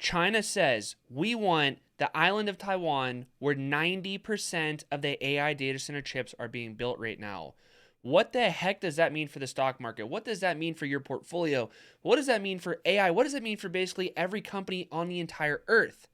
China says we want the island of Taiwan where 90% of the AI data center chips are being built right now. What the heck does that mean for the stock market? What does that mean for your portfolio? What does that mean for AI? What does it mean for basically every company on the entire earth?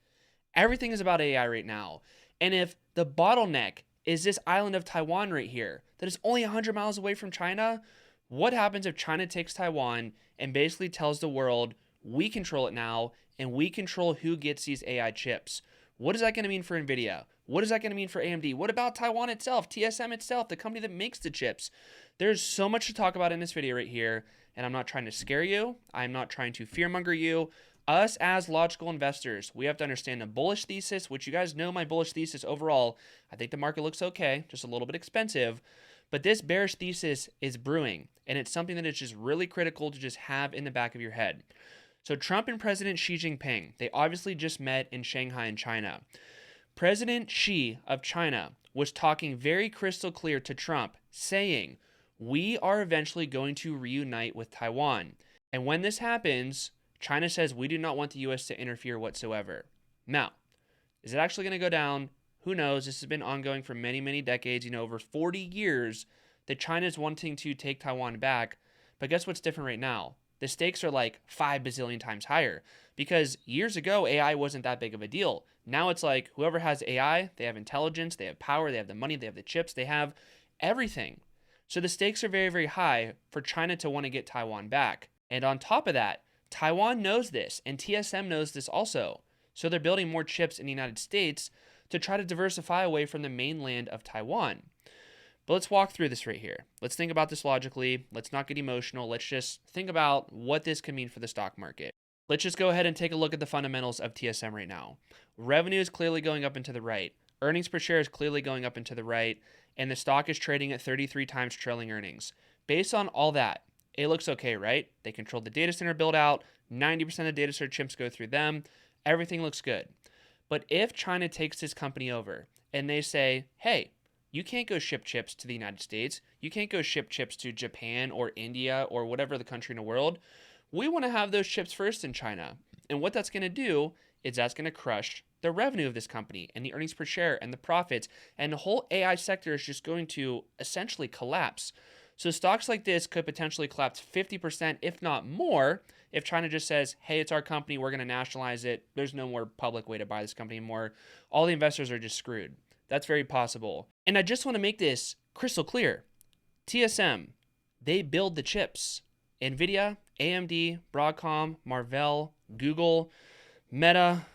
Everything is about AI right now. And if the bottleneck is this island of Taiwan right here that is only 100 miles away from China, what happens if China takes Taiwan and basically tells the world, we control it now and we control who gets these AI chips? What is that going to mean for NVIDIA? What is that going to mean for AMD? What about Taiwan itself, TSM itself, the company that makes the chips? There's so much to talk about in this video right here, and I'm not trying to scare you. I'm not trying to fearmonger you. Us as logical investors, we have to understand the bullish thesis, which you guys know my bullish thesis overall. I think the market looks okay, just a little bit expensive. But this bearish thesis is brewing, and it's something that is just really critical to just have in the back of your head. So Trump and President Xi Jinping, they obviously just met in Shanghai in China. President Xi of China was talking very crystal clear to Trump, saying, we are eventually going to reunite with Taiwan. And when this happens, China says we do not want the U.S. to interfere whatsoever. Now, is it actually going to go down? Who knows? This has been ongoing for many, many decades, over 40 years that China is wanting to take Taiwan back. But guess what's different right now? The stakes are like 5 bazillion times higher because years ago, AI wasn't that big of a deal. Now it's like whoever has AI, they have intelligence, they have power, they have the money, they have the chips, they have everything. So the stakes are very, very high for China to want to get Taiwan back. And on top of that, Taiwan knows this and TSM knows this also. So they're building more chips in the United States to try to diversify away from the mainland of Taiwan. But let's walk through this right here. Let's think about this logically. Let's not get emotional. Let's just think about what this could mean for the stock market. Let's just go ahead and take a look at the fundamentals of TSM right now. Revenue is clearly going up and to the right. Earnings per share is clearly going up and to the right. And the stock is trading at 33 times trailing earnings. Based on all that, it looks okay, right? They control the data center build out. 90% of data center chips go through them. Everything looks good. But if China takes this company over and they say, hey, you can't go ship chips to the United States. You can't go ship chips to Japan or India or whatever the country in the world. We want to have those chips first in China. And what that's going to do is that's going to crush the revenue of this company and the earnings per share and the profits. And the whole AI sector is just going to essentially collapse. So stocks like this could potentially collapse 50%, if not more, if China just says, hey, it's our company, we're going to nationalize it. There's no more public way to buy this company anymore. All the investors are just screwed. That's very possible. And I just want to make this crystal clear. TSM, they build the chips. NVIDIA, AMD, Broadcom, Marvell, Google, Meta,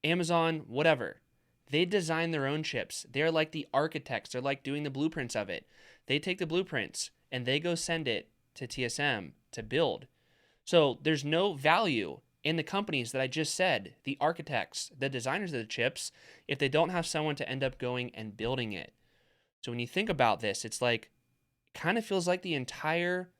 Amazon, whatever. They design their own chips. They're like the architects. They're like doing the blueprints of it. They take the blueprints and they go send it to TSM to build. So there's no value in the companies that I just said, the architects, the designers of the chips, if they don't have someone to end up going and building it. So when you think about this, it's like, it kind of feels like the entire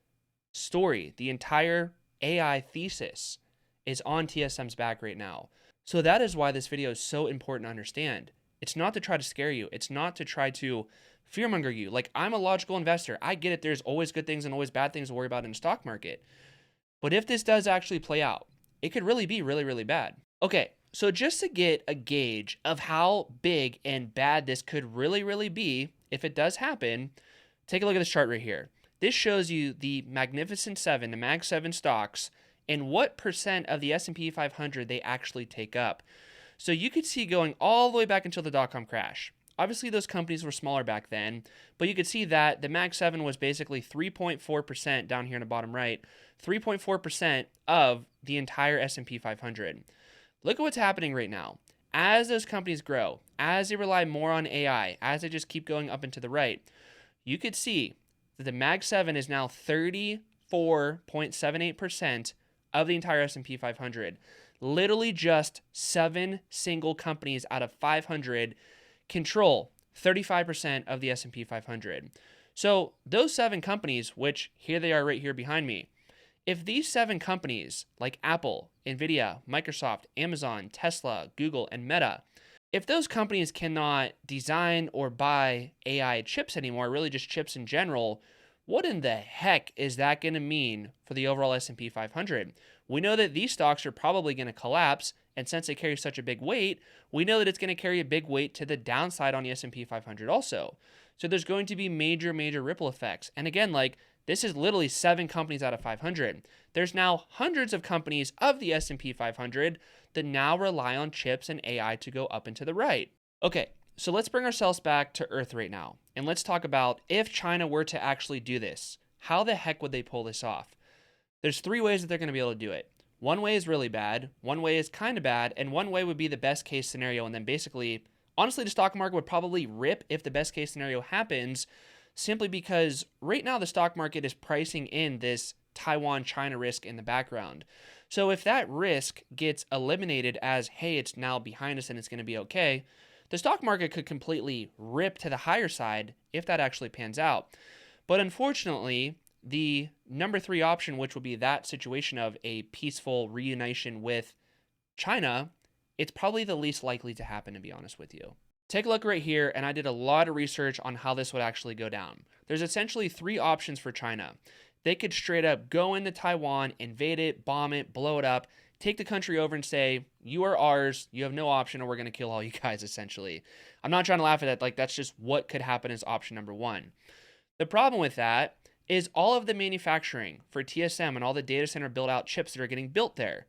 story, the entire AI thesis is on TSM's back right now. So that is why this video is so important to understand. It's not to try to scare you. It's not to try to fearmonger you. Like, I'm a logical investor. I get it. There's always good things and always bad things to worry about in the stock market. But if this does actually play out, it could really be really, really bad. Okay, so just to get a gauge of how big and bad this could really, really be, if it does happen, take a look at this chart right here. This shows you the Magnificent Seven, the Mag 7 stocks, and what percent of the S&P 500 they actually take up. So you could see going all the way back until the dot-com crash. Obviously, those companies were smaller back then, but you could see that the Mag 7 was basically 3.4% down here in the bottom right, 3.4% of the entire S&P 500. Look at what's happening right now. As those companies grow, as they rely more on AI, as they just keep going up and to the right, you could see that the Mag 7 is now 34.78% of the entire S&P 500. Literally just 7 single companies out of 500 control 35% of the S&P 500. So those 7 companies, which here they are right here behind me, if these 7 companies like Apple, NVIDIA, Microsoft, Amazon, Tesla, Google, and Meta, if those companies cannot design or buy AI chips anymore, really just chips in general, what in the heck is that going to mean for the overall S&P 500? We know that these stocks are probably going to collapse, And since they carry such a big weight, we know that it's going to carry a big weight to the downside on the S&P 500 also. So there's going to be major, major ripple effects. And again, like this is literally 7 companies out of 500. There's now hundreds of companies of the S&P 500 that now rely on chips and AI to go up and to the right. Okay, so let's bring ourselves back to Earth right now. And let's talk about if China were to actually do this, how the heck would they pull this off? There's 3 ways that they're going to be able to do it. One way is really bad, one way is kind of bad, and one way would be the best case scenario. And then basically, honestly, the stock market would probably rip if the best case scenario happens, simply because right now the stock market is pricing in this Taiwan-China risk in the background. So if that risk gets eliminated as, hey, it's now behind us and it's going to be okay, the stock market could completely rip to the higher side if that actually pans out. But unfortunately, the number 3 option, which would be that situation of a peaceful reunition with China, it's probably the least likely to happen, to be honest with you. Take a look right here, and I did a lot of research on how this would actually go down. There's essentially 3 options for China. They could straight up go into Taiwan, invade it, bomb it, blow it up, take the country over and say, you are ours, you have no option, or we're going to kill all you guys, essentially. I'm not trying to laugh at that. Like, that's just what could happen as option number 1. The problem with that is all of the manufacturing for TSM and all the data center build out chips that are getting built there.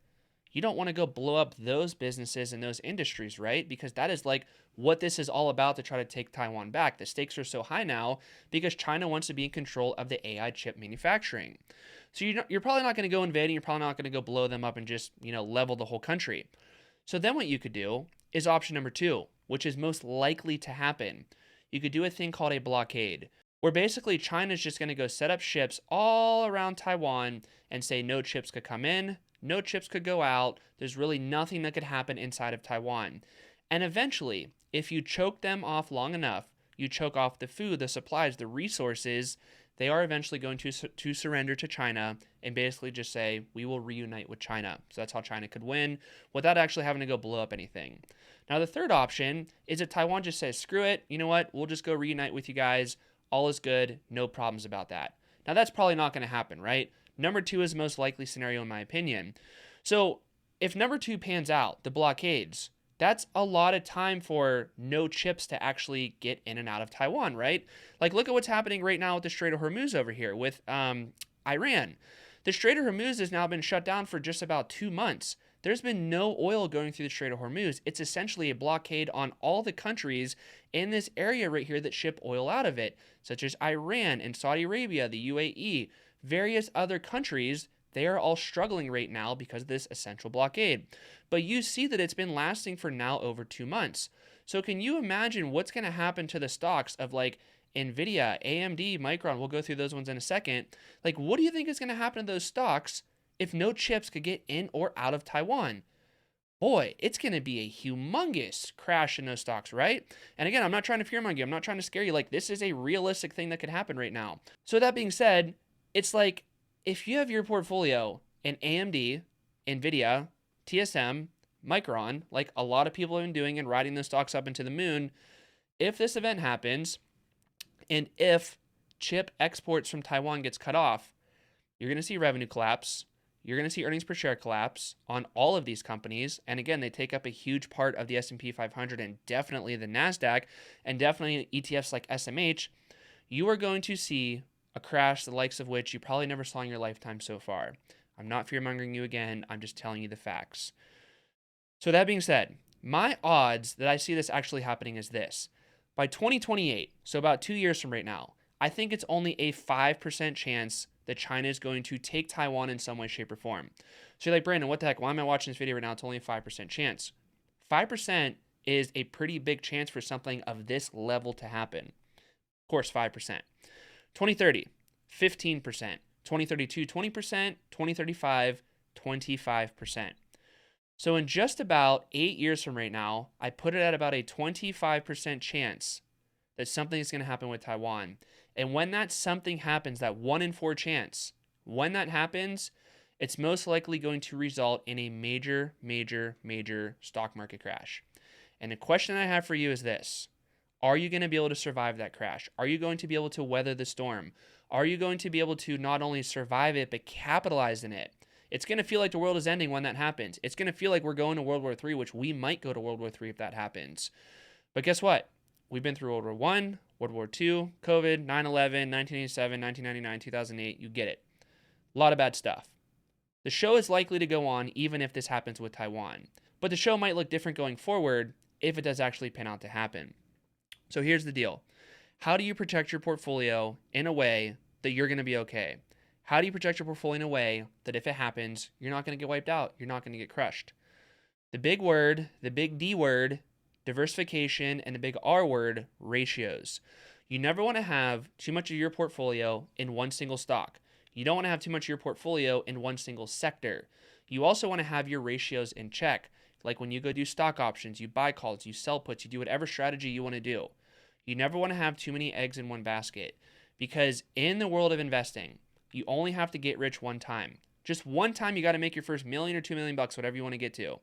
You don't want to go blow up those businesses and those industries, right? Because that is like what this is all about to try to take Taiwan back. The stakes are so high now because China wants to be in control of the AI chip manufacturing. So you're probably not going to go invading. You're probably not going to go blow them up and just, level the whole country. So then what you could do is option number 2, which is most likely to happen. You could do a thing called a blockade, where basically China's just going to go set up ships all around Taiwan and say no chips could come in, no chips could go out. There's really nothing that could happen inside of Taiwan. And eventually, if you choke them off long enough, you choke off the food, the supplies, the resources, they are eventually going to surrender to China and basically just say, we will reunite with China. So that's how China could win without actually having to go blow up anything. Now, the third option is if Taiwan just says, screw it, you know what, we'll just go reunite with you guys. All is good, no problems about that. Now, that's probably not going to happen, right? Number 2 is the most likely scenario in my opinion. So if number 2 pans out, the blockades, that's a lot of time for no chips to actually get in and out of Taiwan, right? Like, look at what's happening right now with the Strait of Hormuz over here with Iran. The Strait of Hormuz has now been shut down for just about 2 months. There's been no oil going through the Strait of Hormuz. It's essentially a blockade on all the countries in this area right here that ship oil out of it, such as Iran and Saudi Arabia, the UAE, various other countries. They are all struggling right now because of this essential blockade. But you see that it's been lasting for now over 2 months. So can you imagine what's going to happen to the stocks of like NVIDIA, AMD, Micron? We'll go through those ones in a second. Like, what do you think is going to happen to those stocks if no chips could get in or out of Taiwan? Boy, it's going to be a humongous crash in those stocks, right? And again, I'm not trying to fearmonger you. I'm not trying to scare you. Like, this is a realistic thing that could happen right now. So that being said, it's like if you have your portfolio in AMD, NVIDIA, TSM, Micron, like a lot of people have been doing and riding those stocks up into the moon, if this event happens and if chip exports from Taiwan gets cut off, you're going to see revenue collapse. You're going to see earnings per share collapse on all of these companies. And again, they take up a huge part of the S&P 500 and definitely the NASDAQ and definitely ETFs like SMH. You are going to see a crash the likes of which you probably never saw in your lifetime so far. I'm not fear-mongering you again. I'm just telling you the facts. So that being said, my odds that I see this actually happening is this. By 2028, so about 2 years from right now, I think it's only a 5% chance that China is going to take Taiwan in some way, shape, or form. So you're like, Brandon, what the heck? Why am I watching this video right now? It's only a 5% chance. 5% is a pretty big chance for something of this level to happen. Of course, 5%. 2030, 15%. 2032, 20%. 2035, 25%. So in just about 8 years from right now, I put it at about a 25% chance that something is going to happen with Taiwan. And when that something happens, that 1 in 4 chance, when that happens, it's most likely going to result in a major, major, major stock market crash. And the question I have for you is this. Are you going to be able to survive that crash? Are you going to be able to weather the storm? Are you going to be able to not only survive it, but capitalize in it? It's going to feel like the world is ending when that happens. It's going to feel like we're going to World War III, which we might go to World War III if that happens. But guess what? We've been through World War I, World War II, COVID, 9/11, 1987, 1999, 2008. You get it. A lot of bad stuff. The show is likely to go on even if this happens with Taiwan. But the show might look different going forward if it does actually pan out to happen. So here's the deal. How do you protect your portfolio in a way that you're going to be okay? How do you protect your portfolio in a way that if it happens, you're not going to get wiped out? You're not going to get crushed. The big word, the big D word, diversification, and the big R word, ratios. You never want to have too much of your portfolio in one single stock. You don't want to have too much of your portfolio in one single sector. You also want to have your ratios in check. Like when you go do stock options, you buy calls, you sell puts, you do whatever strategy you want to do. You never want to have too many eggs in one basket, because in the world of investing, you only have to get rich one time. Just one time you got to make your first $1 million or $2 million, whatever you want to get to.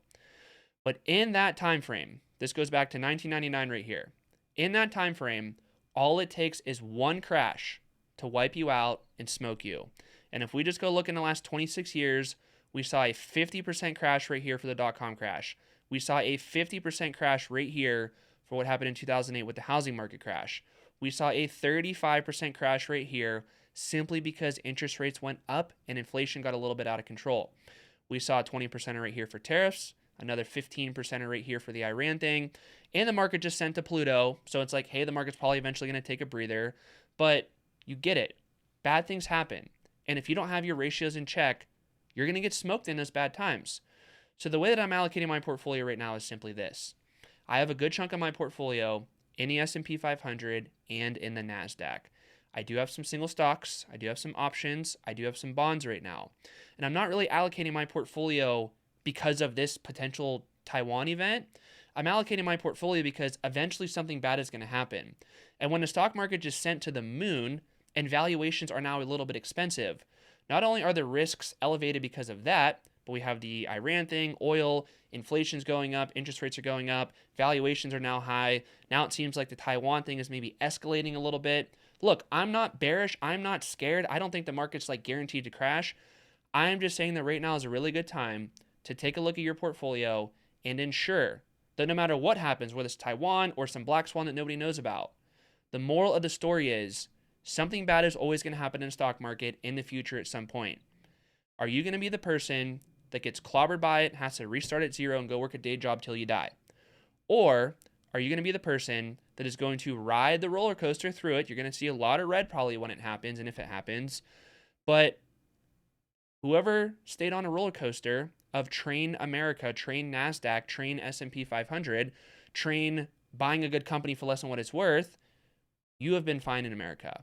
But in that time frame, this goes back to 1999 right here. In that time frame, all it takes is one crash to wipe you out and smoke you. And if we just go look in the last 26 years, we saw a 50% crash right here for the dot-com crash. We saw a 50% crash right here for what happened in 2008 with the housing market crash. We saw a 35% crash right here simply because interest rates went up and inflation got a little bit out of control. We saw a 20% right here for tariffs, another 15% right here for the Iran thing, and the market just sent to Pluto. So it's like, hey, the market's probably eventually going to take a breather, but you get it. Bad things happen. And if you don't have your ratios in check, you're going to get smoked in those bad times. So the way that I'm allocating my portfolio right now is simply this. I have a good chunk of my portfolio in the S&P 500 and in the NASDAQ. I do have some single stocks. I do have some options. I do have some bonds right now. And I'm not really allocating my portfolio because of this potential Taiwan event. I'm allocating my portfolio because eventually something bad is going to happen. And when the stock market just sent to the moon and valuations are now a little bit expensive, not only are the risks elevated because of that, but we have the Iran thing, oil, inflation's going up, interest rates are going up, valuations are now high. Now it seems like the Taiwan thing is maybe escalating a little bit. Look, I'm not bearish. I'm not scared. I don't think the market's like guaranteed to crash. I'm just saying that right now is a really good time to take a look at your portfolio and ensure that no matter what happens, whether it's Taiwan or some black swan that nobody knows about, the moral of the story is something bad is always going to happen in the stock market in the future at some point. Are you going to be the person that gets clobbered by it, has to restart at zero and go work a day job till you die? Or are you going to be the person that is going to ride the roller coaster through it? You're going to see a lot of red probably when it happens and if it happens. But whoever stayed on a roller coaster of train America, train NASDAQ, train S&P 500, train buying a good company for less than what it's worth, you have been fine in America.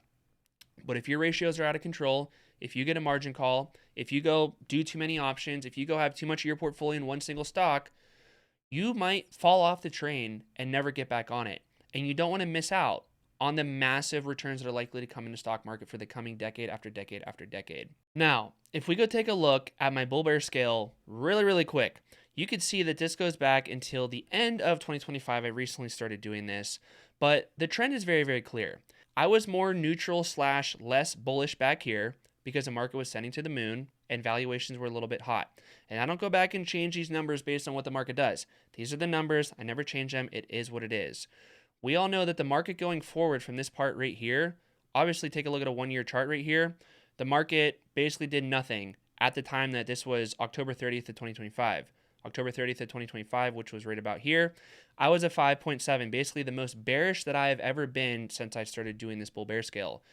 But if your ratios are out of control, if you get a margin call, if you go do too many options, if you go have too much of your portfolio in one single stock, you might fall off the train and never get back on it. And you don't want to miss out on the massive returns that are likely to come in the stock market for the coming decade after decade after decade. Now, if we go take a look at my bull bear scale really quick, you could see that this goes back until the end of 2025. I recently started doing this, but the trend is very clear. I was more neutral / less bullish back here because the market was sending to the moon and valuations were a little bit hot. And I don't go back and change these numbers based on what the market does. These are the numbers. I never change them. It is what it is. We all know that the market going forward from this part right here, obviously take a look at a 1-year chart right here. The market basically did nothing at the time that this was October 30th of 2025. October 30th of 2025, which was right about here, I was at 5.7, basically the most bearish that I have ever been since I started doing this bull bear scale.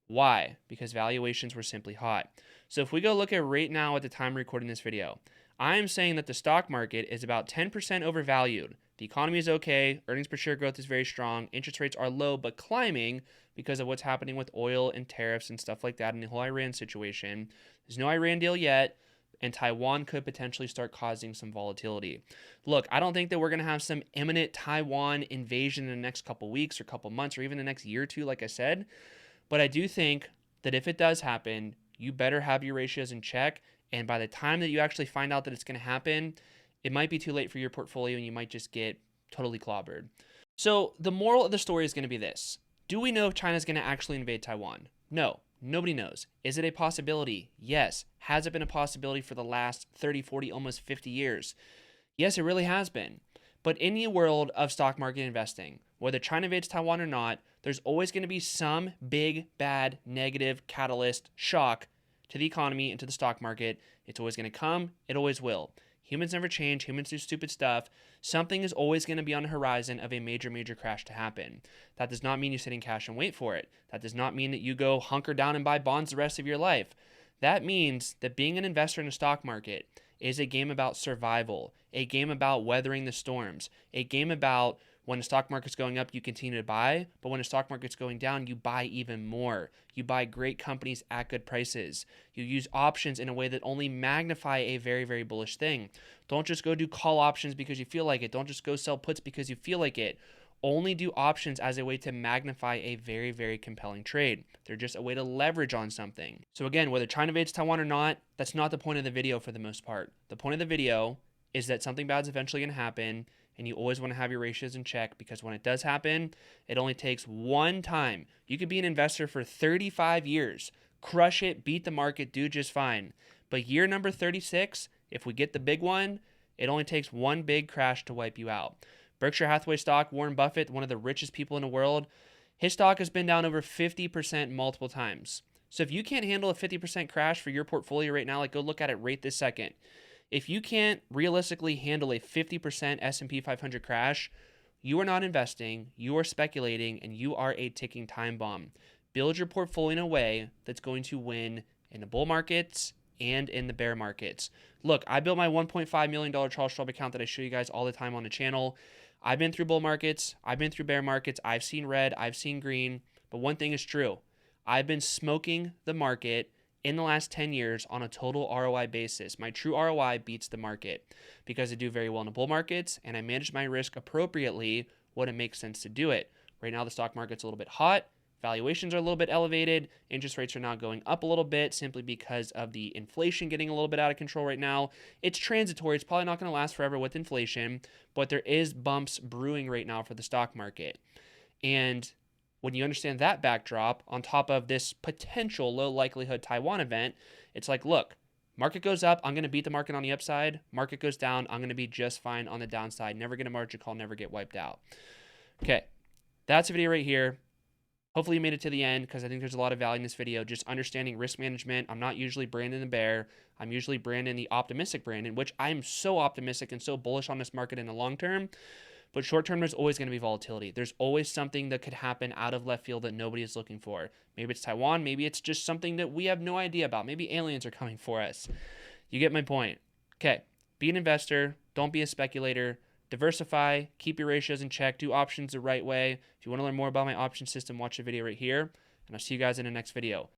Why? Because valuations were simply hot. So if we go look at right now at the time recording this video, I am saying that the stock market is about 10% overvalued. The economy is okay, earnings per share growth is very strong, interest rates are low but climbing because of what's happening with oil and tariffs and stuff like that in the whole Iran situation. There's no Iran deal yet, and Taiwan could potentially start causing some volatility. Look, I don't think that we're going to have some imminent Taiwan invasion in the next couple weeks or couple months or even the next year or two, like I said, but I do think that if it does happen, you better have your ratios in check, and by the time that you actually find out that it's going to happen, it might be too late for your portfolio and you might just get totally clobbered. So the moral of the story is going to be this. Do we know if China is going to actually invade Taiwan? No. Nobody knows. Is it a possibility? Yes. Has it been a possibility for the last 30, 40, almost 50 years? Yes, it really has been. But in the world of stock market investing, whether China invades Taiwan or not, there's always going to be some big, bad, negative catalyst shock to the economy and to the stock market. It's always going to come. It always will. Humans never change. Humans do stupid stuff. Something is always going to be on the horizon of a major, major crash to happen. That does not mean you sit in cash and wait for it. That does not mean that you go hunker down and buy bonds the rest of your life. That means that being an investor in a stock market is a game about survival, a game about weathering the storms, a game about when the stock market's going up, you continue to buy, but when the stock market's going down, you buy even more. You buy great companies at good prices. You use options in a way that only magnify a very, very bullish thing. Don't just go do call options because you feel like it. Don't just go sell puts because you feel like it. Only do options as a way to magnify a very, very compelling trade. They're just a way to leverage on something. So again, whether China invades Taiwan or not, that's not the point of the video for the most part. The point of the video is that something bad is eventually going to happen, and you always want to have your ratios in check, because when it does happen, it only takes one time. You could be an investor for 35 years, crush it, beat the market, do just fine. But year number 36, if we get the big one, it only takes one big crash to wipe you out. Berkshire Hathaway stock, Warren Buffett, one of the richest people in the world, his stock has been down over 50% multiple times. So if you can't handle a 50% crash for your portfolio right now, like go look at it right this second. If you can't realistically handle a 50% S&P 500 crash, you are not investing, you are speculating, and you are a ticking time bomb. Build your portfolio in a way that's going to win in the bull markets and in the bear markets. Look, I built my $1.5 million Charles Schwab account that I show you guys all the time on the channel. I've been through bull markets, I've been through bear markets, I've seen red, I've seen green, but one thing is true. I've been smoking the market in the last 10 years on a total ROI basis. My true ROI beats the market because I do very well in the bull markets and I manage my risk appropriately when it makes sense to do it. Right now, the stock market's a little bit hot. Valuations are a little bit elevated. Interest rates are now going up a little bit simply because of the inflation getting a little bit out of control right now. It's transitory. It's probably not going to last forever with inflation, but there is bumps brewing right now for the stock market. And when you understand that backdrop on top of this potential low likelihood Taiwan event, it's like, look, market goes up, I'm going to beat the market on the upside. Market goes down, I'm going to be just fine on the downside. Never get a margin call, never get wiped out. Okay, that's the video right here. Hopefully you made it to the end because I think there's a lot of value in this video. Just understanding risk management. I'm not usually Brandon the Bear. I'm usually Brandon the optimistic Brandon, which I'm so optimistic and so bullish on this market in the long term. But short term, there's always going to be volatility. There's always something that could happen out of left field that nobody is looking for. Maybe it's Taiwan. Maybe it's just something that we have no idea about. Maybe aliens are coming for us. You get my point. Okay, be an investor. Don't be a speculator. Diversify. Keep your ratios in check. Do options the right way. If you want to learn more about my option system, watch the video right here. And I'll see you guys in the next video.